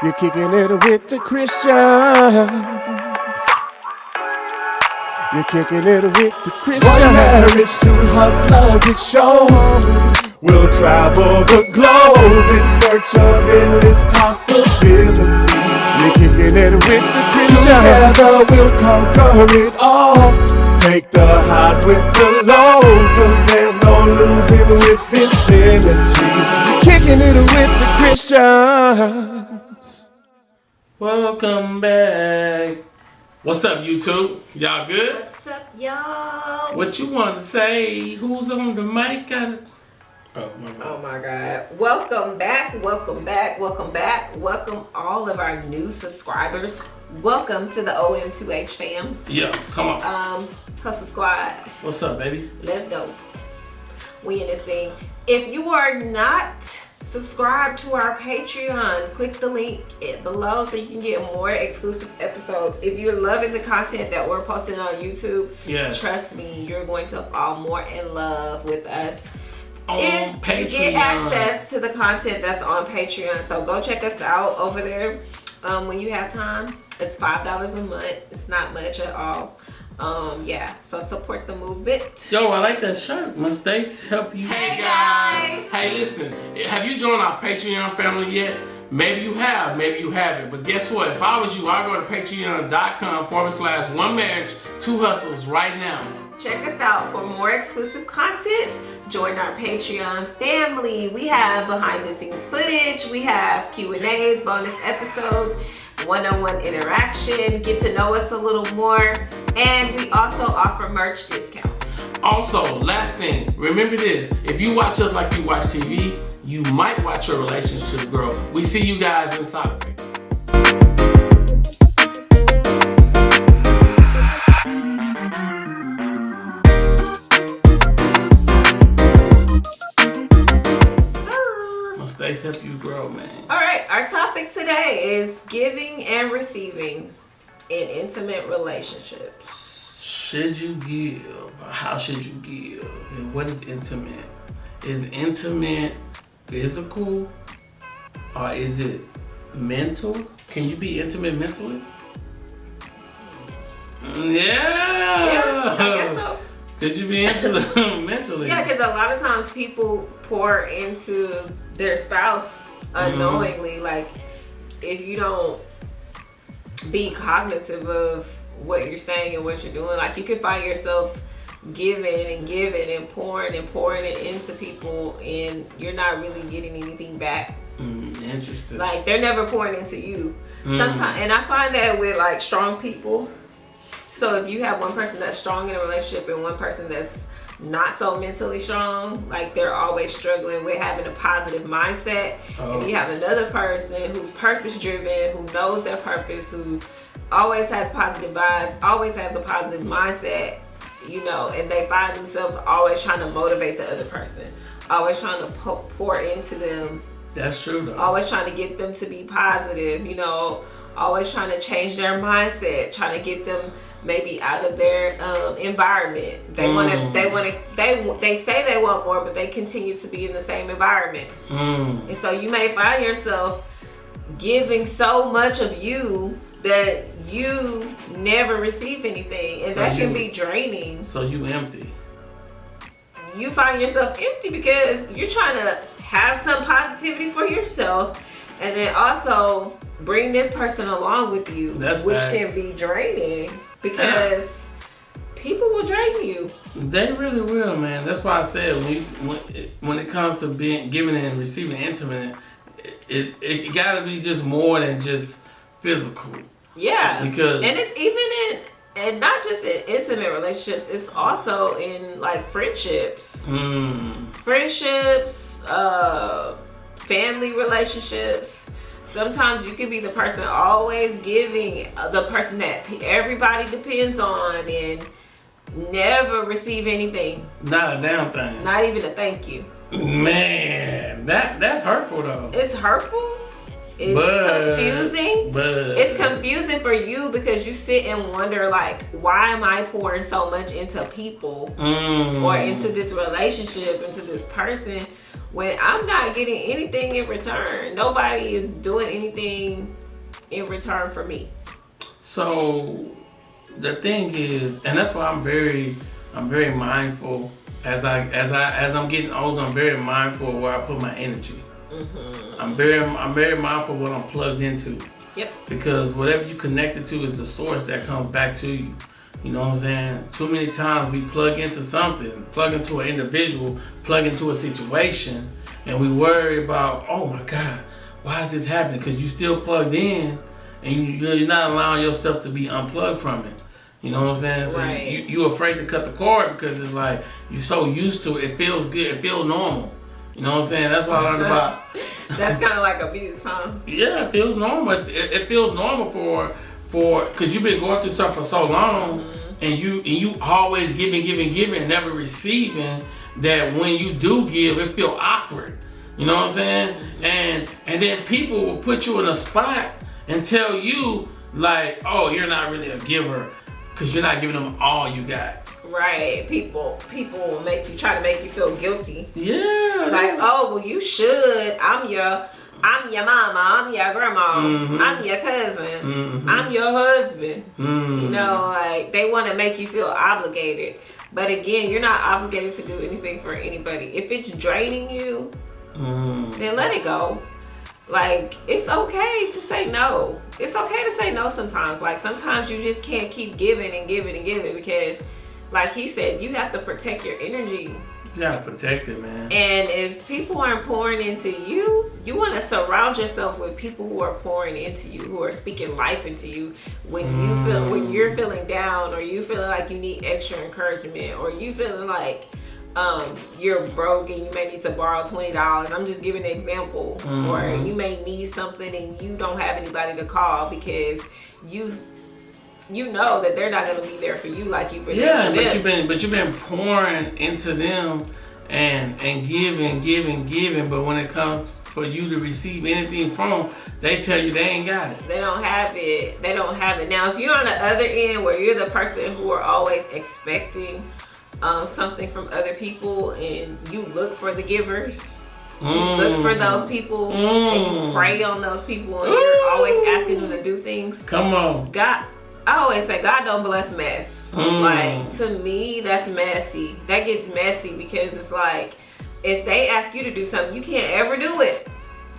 You're kicking it with the Christians. You're kicking it with the Christians. One marriage, two hustlers, it shows. We'll travel the globe in search of endless possibilities. You're kicking it with the Christians. Together we'll conquer it all. Take the highs with the lows, 'cause there's no losing with this energy. You're kicking it with the Christians. Welcome back. What's up, YouTube? Y'all good? What's up, y'all? What you want to say? Who's on the mic? Oh my God. Welcome back. Welcome all of our new subscribers. Welcome to the OM2H fam. Yeah, come on. Hustle Squad. What's up, baby? Let's go. We in this thing. If you are not subscribed to our Patreon, click the link below so you can get more exclusive episodes. If you're loving the content that we're posting on YouTube, yes, trust me, you're going to fall more in love with us on if Patreon. You get access to the content that's on Patreon. So go check us out over there when you have time. It's $5 a month. It's not much at all. So support the movement. Yo, I like that shirt. Mistakes help you. Hey guys. Hey, listen. Have you joined our Patreon family yet? Maybe you have, maybe you haven't. But guess what? If I was you, I'd go to patreon.com/1marriage2hustles right now. Check us out for more exclusive content. Join our Patreon family. We have behind the scenes footage. We have Q&As, bonus episodes, one-on-one interaction, get to know us a little more, and we also offer merch discounts. Also, last thing, remember this: if you watch us like you watch TV, you might watch your relationship grow. We see you guys inside of it. Mistakes help you grow, man. All right, our topic today is giving and receiving in intimate relationships. Should you give? How should you give? And what is intimate? Is intimate physical or is it mental? Can you be intimate mentally? Yeah, I guess so. Could you be intimate mentally? Yeah, because a lot of times people pour into their spouse unknowingly. Like, if you don't be cognitive of what you're saying and what you're doing, like, you can find yourself giving and pouring it into people, and you're not really getting anything back. Interesting. Like, they're never pouring into you. Sometimes, and I find that with like strong people. So if you have one person that's strong in a relationship and one person that's not so mentally strong, like they're always struggling with having a positive mindset. Oh. If you have another person who's purpose driven, who knows their purpose, who always has positive vibes, always has a positive mindset, and they find themselves always trying to motivate the other person, always trying to pour into them. That's true, though. Always trying to get them to be positive, always trying to change their mindset, trying to get them maybe out of their environment. They they say they want more, but they continue to be in the same environment. And so you may find yourself giving so much of you that you never receive anything, and that can be draining. So you empty. You find yourself empty because you're trying to have some positivity for yourself, and then also bring this person along with you, which can be draining because people will drain you. They really will, man. That's why I said when it comes to being giving and receiving intimate, it gotta be just more than just physical. Yeah, because it's even and not just in intimate relationships, it's also in like friendships, family relationships. Sometimes you can be the person always giving, the person that everybody depends on, and never receive anything. Not a damn thing. Not even a thank you. Man, that's hurtful though. It's hurtful. It's confusing. It's confusing for you because you sit and wonder, like, why am I pouring so much into people or into this relationship, into this person, when I'm not getting anything in return. Nobody is doing anything in return for me. So the thing is, and that's why I'm very mindful as I'm getting older. I'm very mindful of where I put my energy. Mm-hmm. I'm very mindful of what I'm plugged into. Yep. Because whatever you connected to is the source that comes back to you. You know what I'm saying? Too many times we plug into something, plug into an individual, plug into a situation, and we worry about, oh my God, why is this happening? Because you still plugged in, and you're not allowing yourself to be unplugged from it. You know what I'm saying? So right. you're afraid to cut the cord because it's like you're so used to it. It feels good. It feels normal. You know what I'm saying? That's what I learned about. That's kind of like abuse, huh? Yeah, it feels normal. It feels normal for because you've been going through something for so long, mm-hmm. and you always giving, and never receiving. That when you do give, it feel awkward. You know what I'm saying? Mm-hmm. And then people will put you in a spot and tell you like, oh, you're not really a giver because you're not giving them all you got. Right, people will try to make you feel guilty. Yeah. Like, oh, well, you should. I'm your mama. I'm your grandma. Mm-hmm. I'm your cousin. Mm-hmm. I'm your husband. Mm-hmm. You know, like they want to make you feel obligated. But again, you're not obligated to do anything for anybody. If it's draining you, then let it go. Like, it's okay to say no. It's okay to say no sometimes. Like, sometimes you just can't keep giving and giving and giving because, like he said, you have to protect your energy. You gotta protect it, man. And if people aren't pouring into you, you want to surround yourself with people who are pouring into you, who are speaking life into you. When you're feeling down, or you feeling like you need extra encouragement, or you feeling like you're broke and you may need to borrow $20. I'm just giving an example. Mm-hmm. Or you may need something and you don't have anybody to call because you know that they're not going to be there for you like you've been there for them. But you've been pouring into them and giving. But when it comes for you to receive anything from them, they tell you they ain't got it. They don't have it. Now, if you're on the other end where you're the person who are always expecting something from other people and you look for the givers, you look for those people and you pray on those people and you're always asking them to do things. Come on. I always say God don't bless mess. Like, to me, that's messy. That gets messy because it's like, if they ask you to do something, you can't ever do it.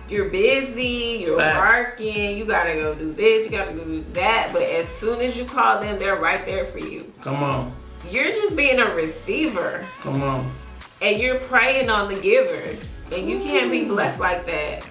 You're busy, you're working, you gotta go do this, you gotta go do that. But as soon as you call them, they're right there for you. Come on. You're just being a receiver. Come on. And you're preying on the givers. And you can't be blessed like that.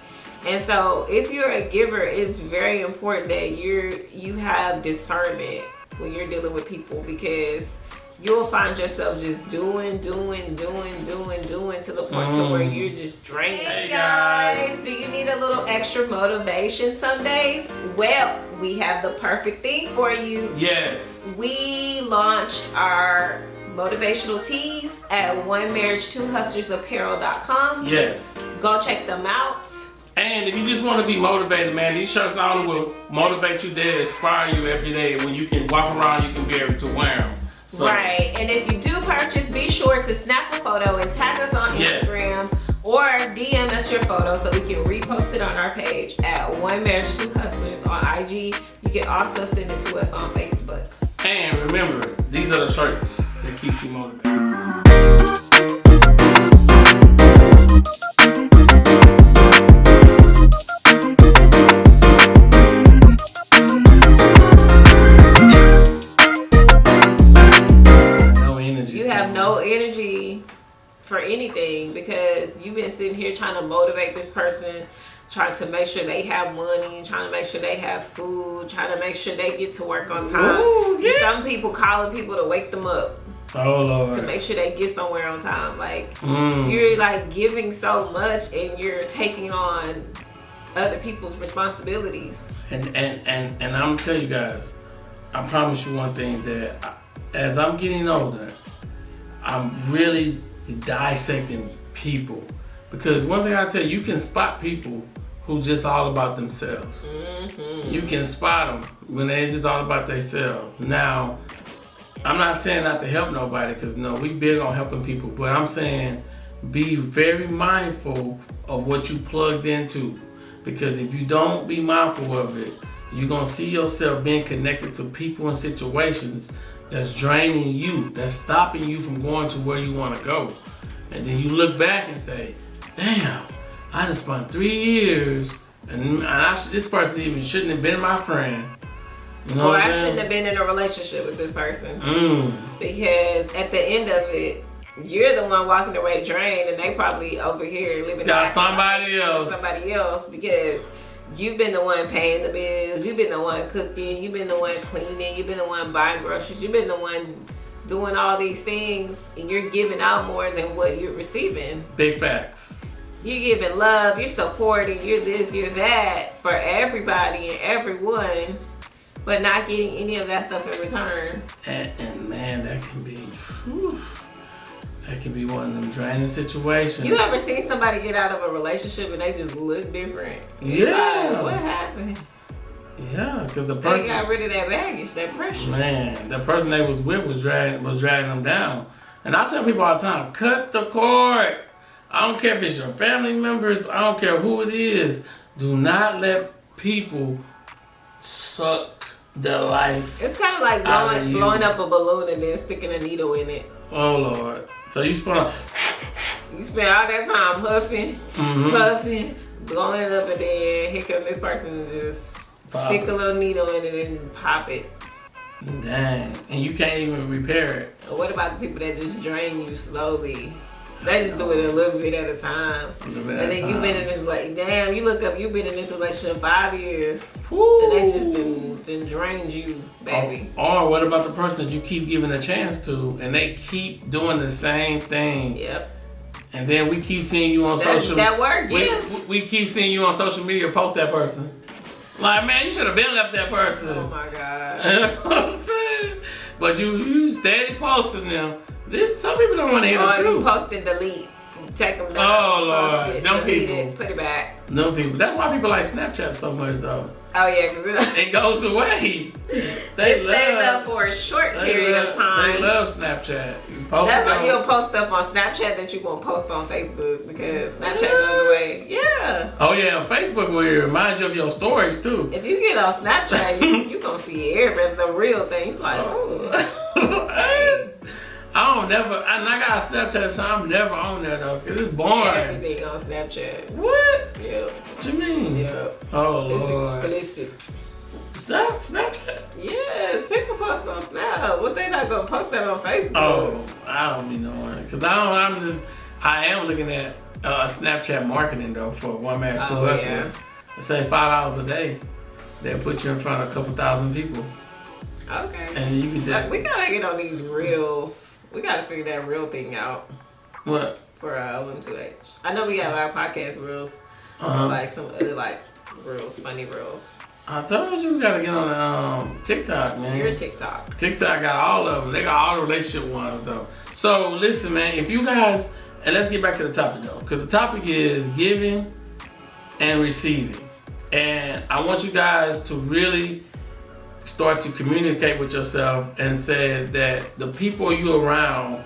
And so if you're a giver, it's very important that you have discernment when you're dealing with people, because you'll find yourself just doing to the point to where you're just drained. Hey guys, do you need a little extra motivation some days? Well, we have the perfect thing for you. Yes. We launched our motivational tees at onemarriage2hustlersapparel.com. Yes. Go check them out. And if you just want to be motivated, man, these shirts not only will motivate you, they inspire you every day. When you can walk around, you can be able to wear them. So. Right. And if you do purchase, be sure to snap a photo and tag us on Instagram or DM us your photo so we can repost it on our page at One Marriage, Two Hustlers on IG. You can also send it to us on Facebook. And remember, these are the shirts that keep you motivated. No energy for anything because you've been sitting here trying to motivate this person, trying to make sure they have money, trying to make sure they have food, trying to make sure they get to work on time. Ooh, yeah. Some people calling people to wake them up. Oh Lord. To make sure they get somewhere on time. Like you're like giving so much and you're taking on other people's responsibilities. And I'm gonna tell you guys, I promise you one thing, that as I'm getting older, I'm really dissecting people, because one thing I tell you can spot people who just all about themselves. Mm-hmm. You can spot them when they're just all about themselves. Now, I'm not saying not to help nobody, because no, we big on helping people, but I'm saying be very mindful of what you plugged into. Because if you don't be mindful of it, you're going to see yourself being connected to people and situations that's draining you, that's stopping you from going to where you want to go. And then you look back and say, damn, I just spent 3 years and this person even shouldn't have been my friend. You know I shouldn't have been in a relationship with this person. Because at the end of it, you're the one walking away drained, and they probably over here living got somebody else because you've been the one paying the bills, you've been the one cooking, you've been the one cleaning, you've been the one buying groceries, you've been the one doing all these things, and you're giving out more than what you're receiving. Big facts. You're giving love, you're supporting, you're this, you're that for everybody and everyone, but not getting any of that stuff in return. And man, that can be... Whew. That can be one of them draining situations. You ever seen somebody get out of a relationship and they just look different? Yeah. Like, what happened? Yeah, because the person... They got rid of that baggage, that pressure. Man, the person they was with was dragging them down. And I tell people all the time, cut the cord. I don't care if it's your family members. I don't care who it is. Do not let people suck their life. It's kind of like blowing up a balloon and then sticking a needle in it. Oh, Lord. So you spend all that time huffing, puffing, blowing it up, and then here come this person and just stick a little needle in it and pop it. Dang. And you can't even repair it. Or what about the people that just drain you slowly? They just do it a little bit at a time. And then you've been in this, like, damn, you look up, you've been in this relationship 5 years. Woo. And they just drained you, baby. Or what about the person that you keep giving a chance to and they keep doing the same thing? Yep. And then we keep seeing you on social media. That word, we keep seeing you on social media post that person. Like, man, you should have been left that person. Oh my God. You know what I'm saying? But you steady posting them. Some people don't want to hear the truth. You post and delete. Take them down. Oh, Lord. Them people. Put it back. Them people. That's why people like Snapchat so much, though. Oh, yeah, because it goes away. It stays up for a short period of time. They love Snapchat. That's why you'll post stuff on Snapchat that you won't post on Facebook, because Snapchat goes away. Yeah. Oh, yeah. Facebook will remind you of your stories, too. If you get on Snapchat, you going to see everything, the real thing. You're like, oh. I got a Snapchat, so I'm never on there though, cause it's boring. Everything on Snapchat. What? Yep. What you mean? Yep. Oh, it's Lord. explicit. Snapchat? Yes, people post on Snap. What, they not gonna post that on Facebook? Oh, I don't be knowing, cause I am looking at Snapchat marketing though for One Marriage, Two Hustlers. They say $5 a day. They'll put you in front of a couple thousand people. Okay. And you can tell. We gotta get on these reels. We gotta figure that real thing out. What? For OM2H. I know we have our podcast reels. Like some other reels, funny reels. I told you we gotta get on TikTok, man. Your TikTok. TikTok got all of them. They got all the relationship ones though. So listen, man. If you guys, and let's get back to the topic though, because the topic is giving and receiving, and I want you guys to really start to communicate with yourself and say that the people you around,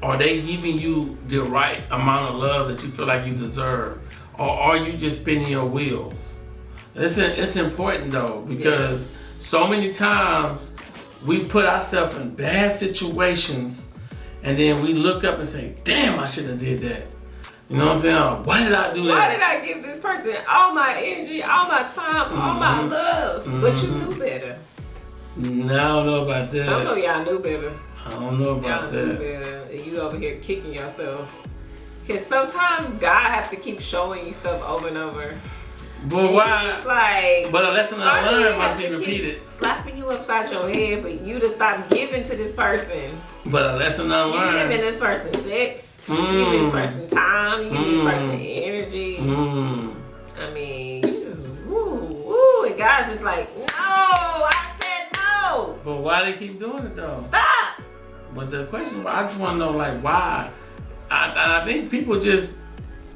are they giving you the right amount of love that you feel like you deserve, or are you just spinning your wheels? It's important though, because so many times we put ourselves in bad situations and then we look up and say, damn, I shouldn't have did that. You know what I'm saying? Why did I do that? Why did I give this person all my energy, all my time, all my love? But you knew better. I don't know about that. Some of y'all knew better. I don't know about y'all knew better. And you over here kicking yourself. Because sometimes God have to keep showing you stuff over and over. But why? Just like, but a lesson learned must be repeated. Slapping you upside your head for you to stop giving to this person. But a lesson unlearned. You giving this person sex. You giving this person time. You giving this person energy. I mean, you just woo. And God's just like, no, I said no. But why they keep doing it though? Stop. But the question, I just want to know, like, why? I think people just.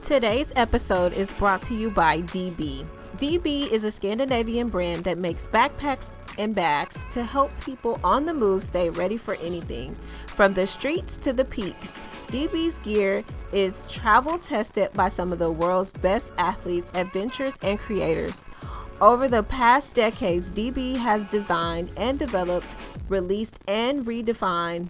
Today's episode is brought to you by DB. DB is a Scandinavian brand that makes backpacks and bags to help people on the move stay ready for anything. From the streets to the peaks, DB's gear is travel tested by some of the world's best athletes, adventurers, and creators. Over the past decades, DB has designed and developed, released, and redefined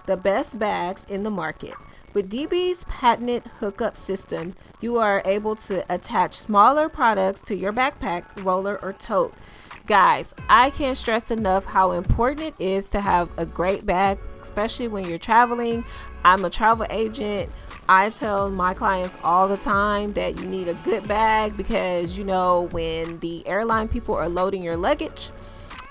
the best bags in the market. With DB's patented hookup system, you are able to attach smaller products to your backpack, roller, or tote. Guys, I can't stress enough how important it is to have a great bag, especially when you're traveling. I'm a travel agent. I tell my clients all the time that you need a good bag because, you know, when the airline people are loading your luggage,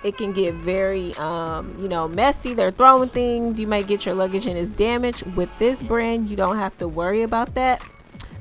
it can get very, messy. They're throwing things. You might get your luggage and it's damaged. With this brand, you don't have to worry about that.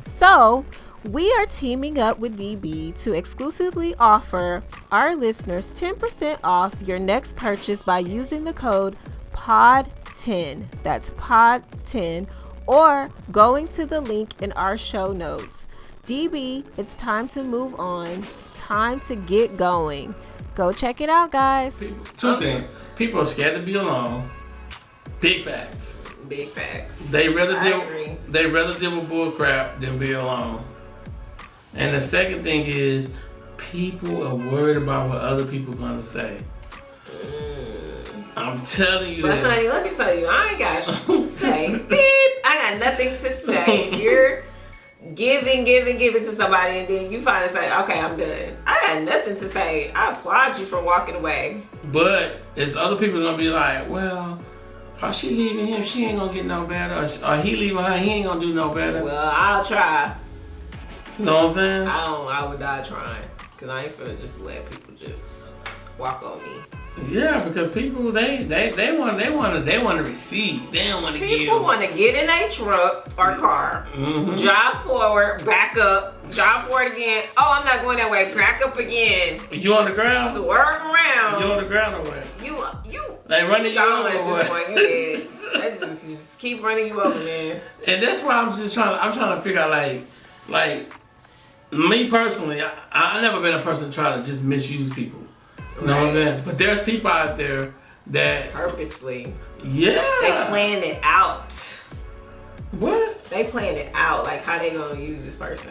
So we are teaming up with DB to exclusively offer our listeners 10% off your next purchase by using the code POD10. That's POD10, or going to the link in our show notes. DB, it's time to move on. Time to get going. Go check it out, guys. Two things. People are scared to be alone. Big facts. Big facts. They rather deal with bull crap than be alone. And the second thing is, people are worried about what other people are gonna say. I'm telling you this. But honey, let me tell you, I ain't got shit to say. Beep. I got nothing to say. You're giving to somebody, and then you finally say, okay, I'm done. I got nothing to say. I applaud you for walking away. But it's other people gonna be like, well, are she leaving him? She ain't gonna get no better. Or he leaving her? He ain't gonna do no better. Well, I'll try. You know what I'm saying? I would die trying, cause I ain't finna just let people just walk on me. Yeah, because people they want to receive. They don't want to give. People want to get in a truck or car, drive forward, back up, drive forward again. Oh, I'm not going that way. Back up again. You on the ground? Swerve around. You on the ground or what? You. They running you over at this point. They just keep running you over, man. And that's why I'm trying to figure out like me personally, I never been a person to try to just misuse people. You know what I'm saying? But there's people out there that purposely. Yeah. They plan it out. What? They plan it out, like how they gonna use this person.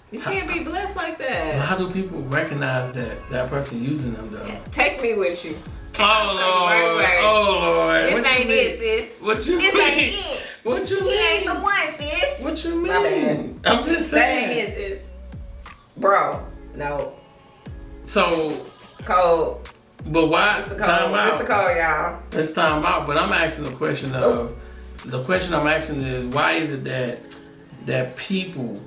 You can't be blessed like that. How do people recognize that person using them though? Take me with you. Oh Lord! Oh Lord! This ain't it, sis. What you mean? This ain't it. What you mean? He ain't the one, sis. What you mean? My bad. I'm just saying. That ain't it, sis. Bro, no. So. Code. But why? It's the code. It's the code, y'all. It's time out. But I'm asking the question of. The question I'm asking is, why is it that people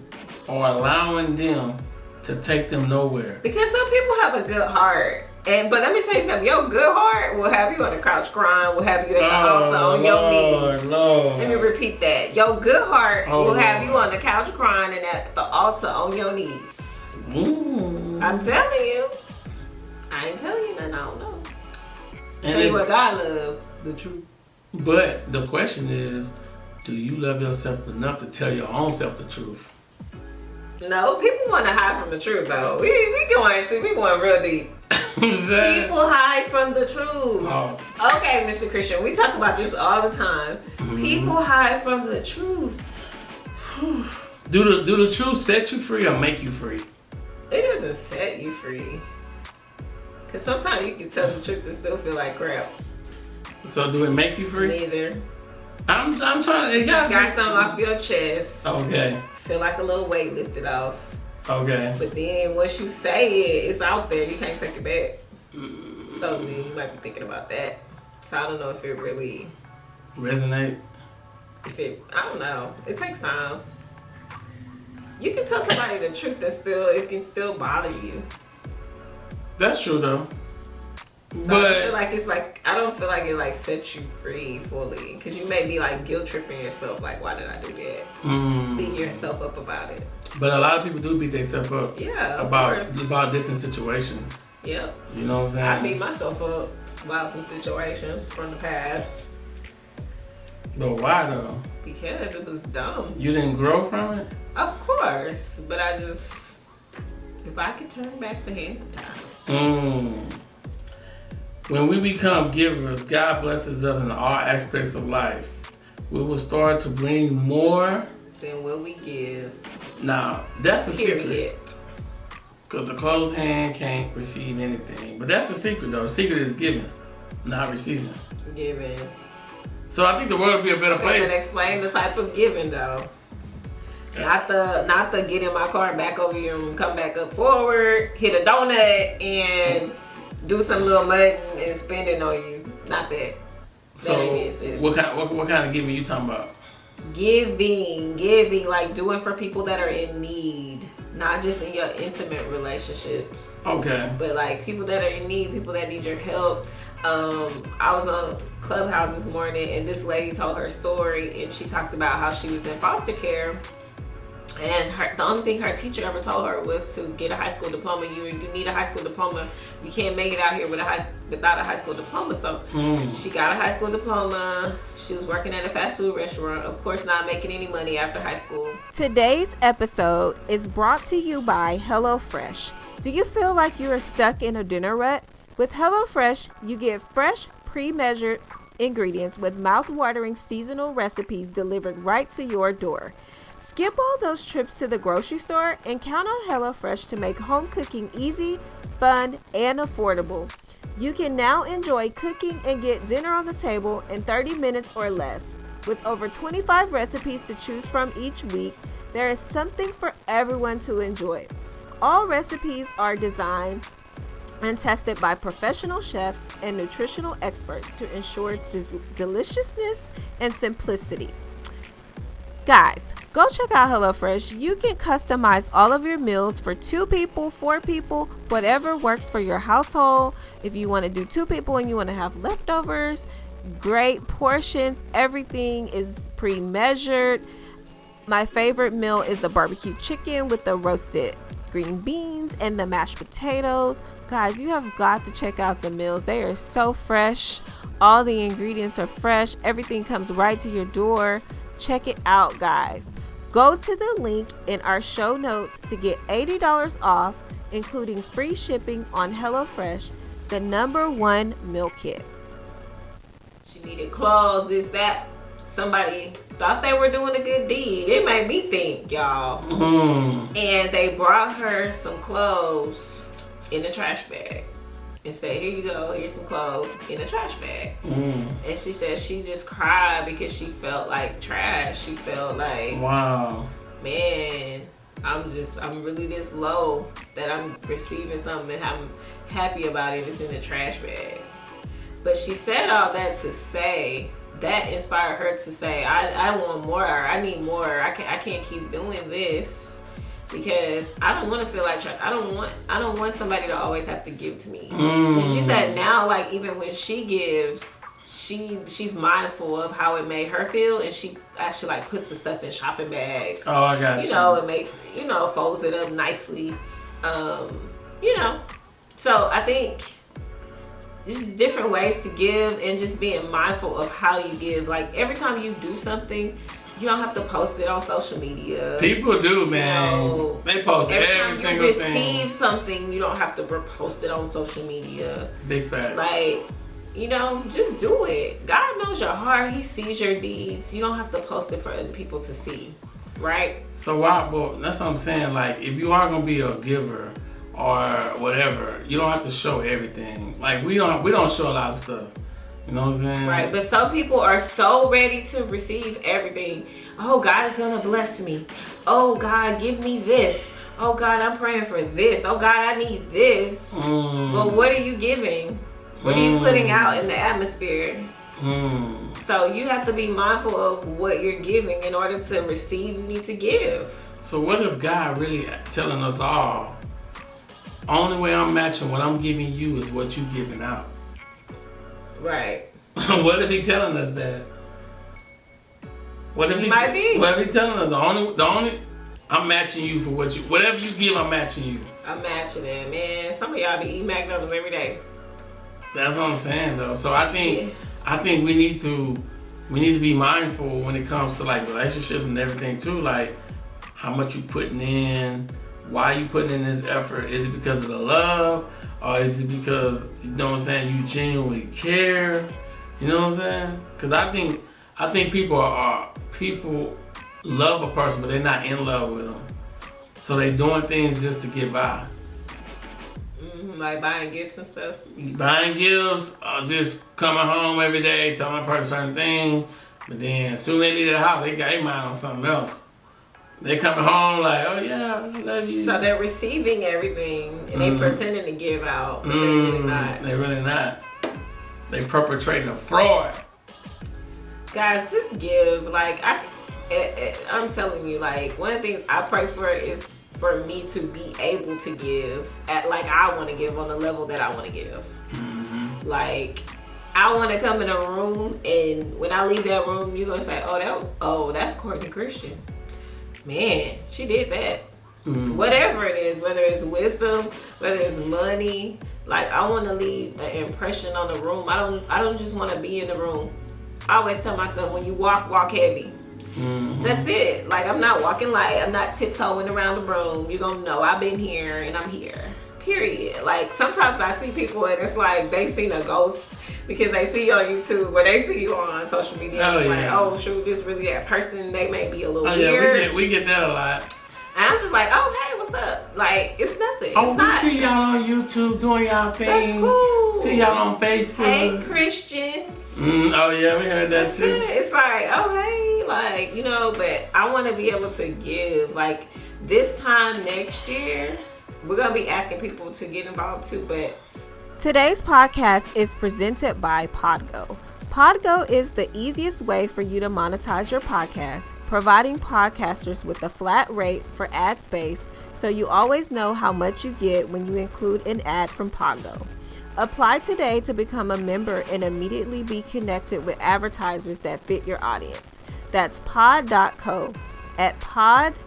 are allowing them to take them nowhere? Because some people have a good heart. But let me tell you something. Your good heart will have you on the couch crying, will have you at the altar on your knees. Lord. Let me repeat that. Your good heart will have you on the couch crying and at the altar on your knees. I'm telling you. I ain't telling you nothing I don't know. Tell you what God loves. The truth. But the question is, do you love yourself enough to tell your own self the truth? No, people want to hide from the truth though. We going real deep. People hide from the truth. Oh. Okay, Mr. Christian, we talk about this all the time. People hide from the truth. Do the truth set you free or make you free? It doesn't set you free. Cause sometimes you can tell the truth and still feel like crap. So do it make you free? Neither. I'm trying to. You just got something off your chest. Okay. Feel like a little weight lifted off. Okay. But then once you say it, it's out there. You can't take it back. So then you might be thinking about that. So I don't know if it really resonate. I don't know. It takes time. You can tell somebody the truth and it can still bother you. That's true though. So but I don't feel like it sets you free fully, because you may be guilt tripping yourself, why did I do that? Beating yourself up about it. But a lot of people do beat themselves up. Yeah, about different situations. Yep. You know what I'm saying? I beat myself up about some situations from the past. But why though? Because it was dumb. You didn't grow from it? Of course, but if I could turn back the hands of time. when we become givers, God blesses us in all aspects of life. We will start to bring more than what we give. Now, that's a secret. Period. Because the closed hand can't receive anything. But that's the secret, though. The secret is giving, not receiving. Giving. So I think the world would be a better place. Doesn't explain the type of giving, though. Not the get in my car, back over here and come back up forward, hit a donut and do some little mud and spend it on you. Not that. So what kind of giving you talking about? Giving, like doing for people that are in need, not just in your intimate relationships. Okay. But like people that are in need, people that need your help. I was on Clubhouse this morning and this lady told her story and she talked about how she was in foster care. And the only thing her teacher ever told her was to get a high school diploma. You need a high school diploma. You can't make it out here without a high school diploma. So she got a high school diploma. She was working at a fast food restaurant. Of course, not making any money after high school. Today's episode is brought to you by HelloFresh. Do you feel like you are stuck in a dinner rut? With HelloFresh, you get fresh, pre-measured ingredients with mouth-watering seasonal recipes delivered right to your door. Skip all those trips to the grocery store and count on HelloFresh to make home cooking easy, fun, and affordable. You can now enjoy cooking and get dinner on the table in 30 minutes or less. With over 25 recipes to choose from each week, there is something for everyone to enjoy. All recipes are designed and tested by professional chefs and nutritional experts to ensure deliciousness and simplicity. Guys, go check out HelloFresh. You can customize all of your meals for 2 people, 4 people, whatever works for your household. If you want to do 2 people and you want to have leftovers, great portions. Everything is pre-measured. My favorite meal is the barbecue chicken with the roasted green beans and the mashed potatoes. Guys, you have got to check out the meals. They are so fresh. All the ingredients are fresh. Everything comes right to your door. Check it out, guys. Go to the link in our show notes to get $80 off, including free shipping on HelloFresh, the #1 meal kit. She needed clothes, this, that. Somebody thought they were doing a good deed. It made me think, y'all. And they brought her some clothes in a trash bag and said, here you go, here's some clothes in a trash bag. And she said she just cried because she felt like trash. She felt like, wow, man, I'm really this low that I'm receiving something and I'm happy about it. It's in a trash bag. But she said all that to say, that inspired her to say, I want more. I need more. I can't keep doing this because I don't want to feel like trash. I don't want somebody to always have to give to me. She said now, like even when she gives, she's mindful of how it made her feel, and she actually like puts the stuff in shopping bags. Oh, I got you. You know, it makes, you know, folds it up nicely. You know, so I think just different ways to give and just being mindful of how you give. Like every time you do something, you don't have to post it on social media. People do, man. You know, they post every single thing. Every time you receive something, you don't have to post it on social media. Big facts. Like, you know, just do it. God knows your heart. He sees your deeds. You don't have to post it for other people to see, right? So why? Well, that's what I'm saying. Like, if you are gonna be a giver or whatever, you don't have to show everything. Like we don't show a lot of stuff. You know what I'm saying? Right, but some people are so ready to receive everything. Oh, God is gonna bless me. Oh, God, give me this. Oh, God, I'm praying for this. Oh, God, I need this. But what are you giving? What are you putting out in the atmosphere? So you have to be mindful of what you're giving in order to receive. You need to give. So what if God really telling us all, only way I'm matching what I'm giving you is what you giving out? Right. What if he telling us that? What if he might be? What if he telling us the only I'm matching you for whatever you give, I'm matching you. I'm matching it, man. Some of y'all be eating McDonald's every day. That's what I'm saying, though. So I think we need to be mindful when it comes to like relationships and everything too. Like how much you putting in, why you putting in this effort? Is it because of the love? Or is it because, you know what I'm saying, you genuinely care? You know what I'm saying? Because I think people love a person, but they're not in love with them. So they doing things just to get by. Like buying gifts and stuff? Buying gifts, just coming home every day, telling a person a certain thing. But then as soon as they leave the house, they got their mind on something else. They coming home like, oh yeah, I love you. So they're receiving everything and they pretending to give out, but they're really not. They're really not. They perpetrating a fraud. Guys, just give. Like I'm telling you, like one of the things I pray for is for me to be able to give at like I want to give on the level that I want to give. Mm-hmm. Like I want to come in a room and when I leave that room, you're gonna say, "Oh, that's Courtney Christian." Man, she did that. Mm-hmm. Whatever it is, whether it's wisdom, whether it's money, like I want to leave an impression on the room. I don't just want to be in the room. I always tell myself, when you walk heavy. Mm-hmm. That's it. Like I'm not walking light. I'm not tiptoeing around the room. You're gonna know I've been here and I'm here. Period. Like sometimes I see people and it's like they've seen a ghost because they see you on YouTube or they see you on social media. Oh, like, yeah. oh shoot, this really that person. They may be a little weird. Yeah, we get that a lot. And I'm just like, oh hey, what's up? Like it's nothing. Oh, it's not. We see y'all on YouTube doing y'all thing. That's cool. See y'all on Facebook. Hey Christians. Oh yeah, we heard that That's too. it. It's like, oh hey, like, you know, but I want to be able to give. Like this time next year, we're gonna be asking people to get involved too. But today's podcast is presented by Podgo. Podgo is the easiest way for you to monetize your podcast, providing podcasters with a flat rate for ad space so you always know how much you get when you include an ad from Podgo. Apply today to become a member and immediately be connected with advertisers that fit your audience. That's pod.co at podgo.co,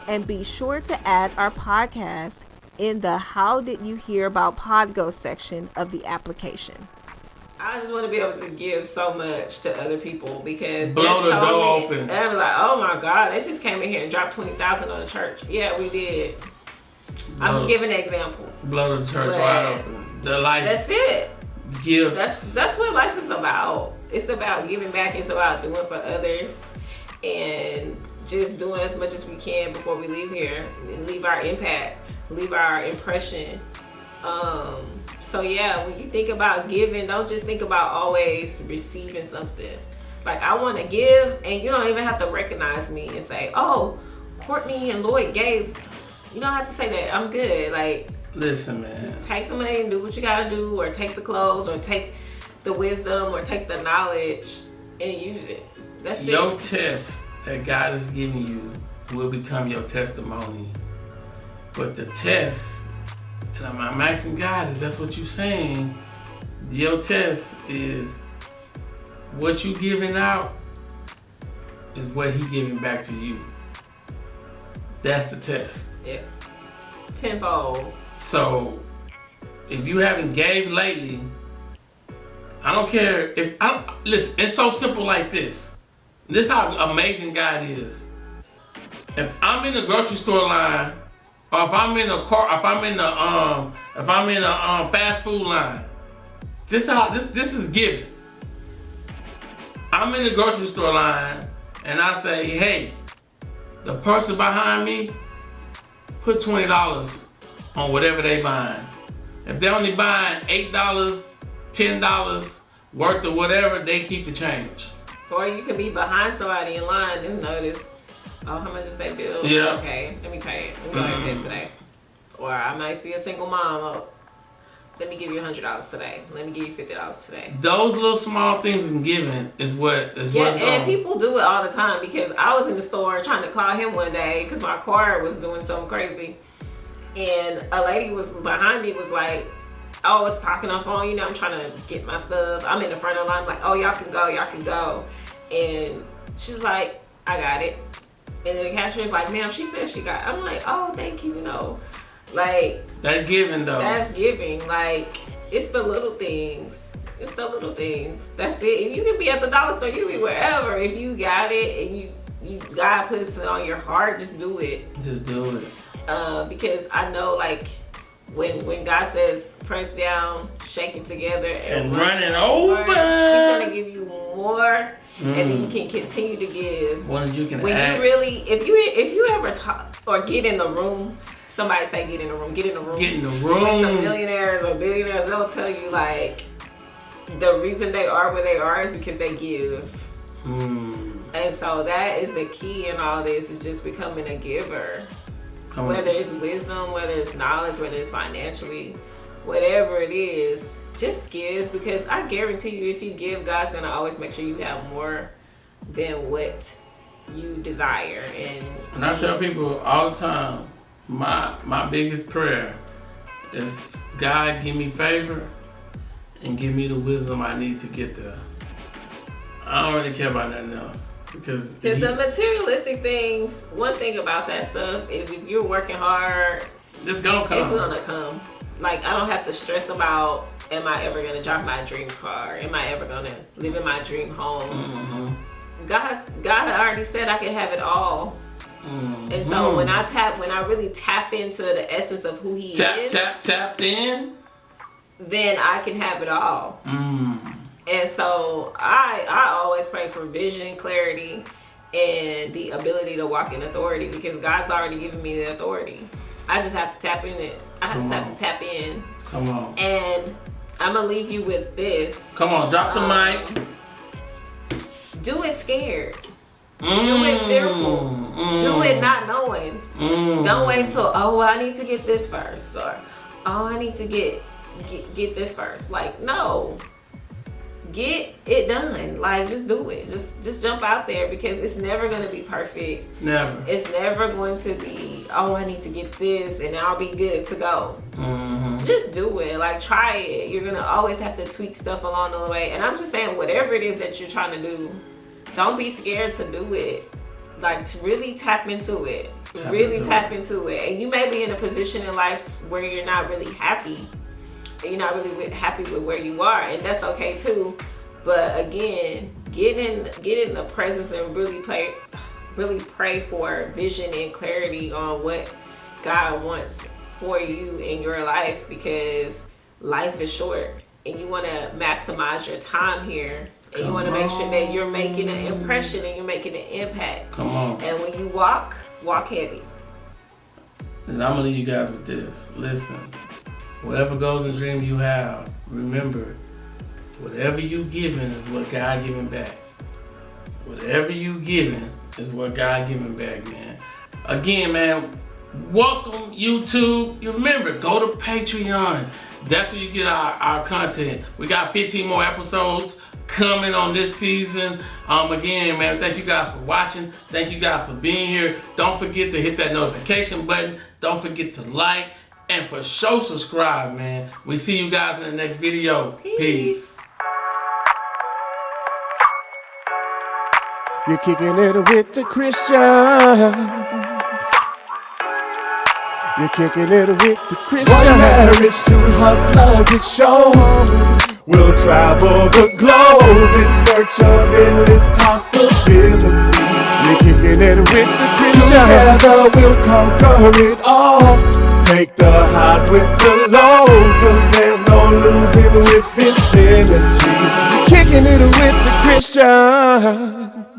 and be sure to add our podcast in the How Did You Hear About Podgo section of the application. I just want to be able to give so much to other people because blow the door open. They're like, oh my God, they just came in here and dropped $20,000 on the church. Yeah, we did. I'm just giving an example. Blow the church wide open. The life. That's it. Gifts. That's what life is about. It's about giving back. It's about doing for others and just doing as much as we can before we leave here and leave our impact, leave our impression. So yeah, when you think about giving, don't just think about always receiving something. Like I want to give, and you don't even have to recognize me and say, "Oh, Courtney and Lloyd gave." You don't have to say that. I'm good. Like, listen, man. Just take the money and do what you gotta do, or take the clothes, or take the wisdom, or take the knowledge and use it. That's your test that God is giving you will become your testimony. But the test, and I'm asking God, if that's what you're saying, your test is what you giving out is what He giving back to you. That's the test. Yeah. Tenfold. So, if you haven't gave lately, I don't care if listen, it's so simple like this. This is how amazing God is. If I'm in the grocery store line, or if I'm in a car, if I'm in a fast food line, this is giving. I'm in the grocery store line and I say, hey, the person behind me, put $20 on whatever they buying. If they're only buying $8, $10 worth of whatever, they keep the change. Or you could be behind somebody in line and notice, oh, how much is that bill? Yeah. Okay, let me pay it. Let me go ahead and pay it today. Or I might see a single mom, oh, let me give you $100 today. Let me give you $50 today. Those little small things in giving is what's going. And people do it all the time, because I was in the store trying to call him one day because my car was doing something crazy, and a lady was behind me was like, I was talking on the phone, you know, I'm trying to get my stuff. I'm in the front of the line, like, oh, y'all can go. And she's like, I got it. And then the cashier's like, ma'am, she said she got it. I'm like, oh, thank you, you know. Like, that giving though. That's giving. Like, it's the little things. It's the little things. That's it. And you can be at the dollar store, you can be wherever. If you got it and God puts it on your heart, just do it. Just do it. Because I know, like, when God says press down, shake it together, and run it over, He's gonna give you more, and then you can continue to give. What you can when ask. you really, if you ever talk or get in the room, somebody say get in the room. Get in the room. With some millionaires or billionaires, they'll tell you like the reason they are where they are is because they give. And so that is the key in all this, is just becoming a giver. Whether it's wisdom, whether it's knowledge, whether it's financially, whatever it is, just give, because I guarantee you, if you give, God's gonna always make sure you have more than what you desire. And I tell people all the time, my biggest prayer is, God, give me favor and give me the wisdom I need to get there. I don't really care about nothing else. Because the materialistic things, one thing about that stuff is if you're working hard, it's gonna come. It's gonna come. Like, I don't have to stress about, am I ever gonna drive my dream car? Am I ever gonna live in my dream home? God already said I can have it all. And so when I really tap into the essence of who He is, tapped in, then I can have it all. And so I always pray for vision, clarity, and the ability to walk in authority, because God's already given me the authority. I just have to tap in it. I just have to tap in. Come on. And I'm going to leave you with this. Come on, drop the mic. Do it scared. Do it fearful. Do it not knowing. Don't wait till, I need to get this first. Or, I need to get this first. Like, no. Get it done. Like, just do it. Just jump out there, because it's never going to be perfect. Never. It's never going to be, I need to get this and I'll be good to go. Just do it. Like, try it. You're going to always have to tweak stuff along the way. And I'm just saying, whatever it is that you're trying to do, don't be scared to do it. Like, to really tap into it. Tap into it. And you may be in a position in life where you're not really happy. You're not really happy with where you are, and that's okay too. But again, get in the presence and really pray for vision and clarity on what God wants for you in your life, because life is short and you want to maximize your time here. And you want to make sure that you're making an impression and you're making an impact. Come on. And when you walk heavy. And I'm going to leave you guys with this. Listen. Whatever goals and dreams you have, remember, whatever you giving is what God giving back. Whatever you giving is what God giving back, man. Again, man, welcome YouTube. You remember, go to Patreon. That's where you get our content. We got 15 more episodes coming on this season. Again, man, thank you guys for watching. Thank you guys for being here. Don't forget to hit that notification button. Don't forget to like. And for sure, subscribe, man. We see you guys in the next video. Peace. You're kicking it with the Christians. You're kicking it with the Christians. One marriage, two hustlers, it shows. We'll travel the globe in search of endless possibility. You're kicking it with the Christians. Together we'll conquer it all. Take the highs with the lows, 'cause there's no losing with this energy. Kicking it with the Christian.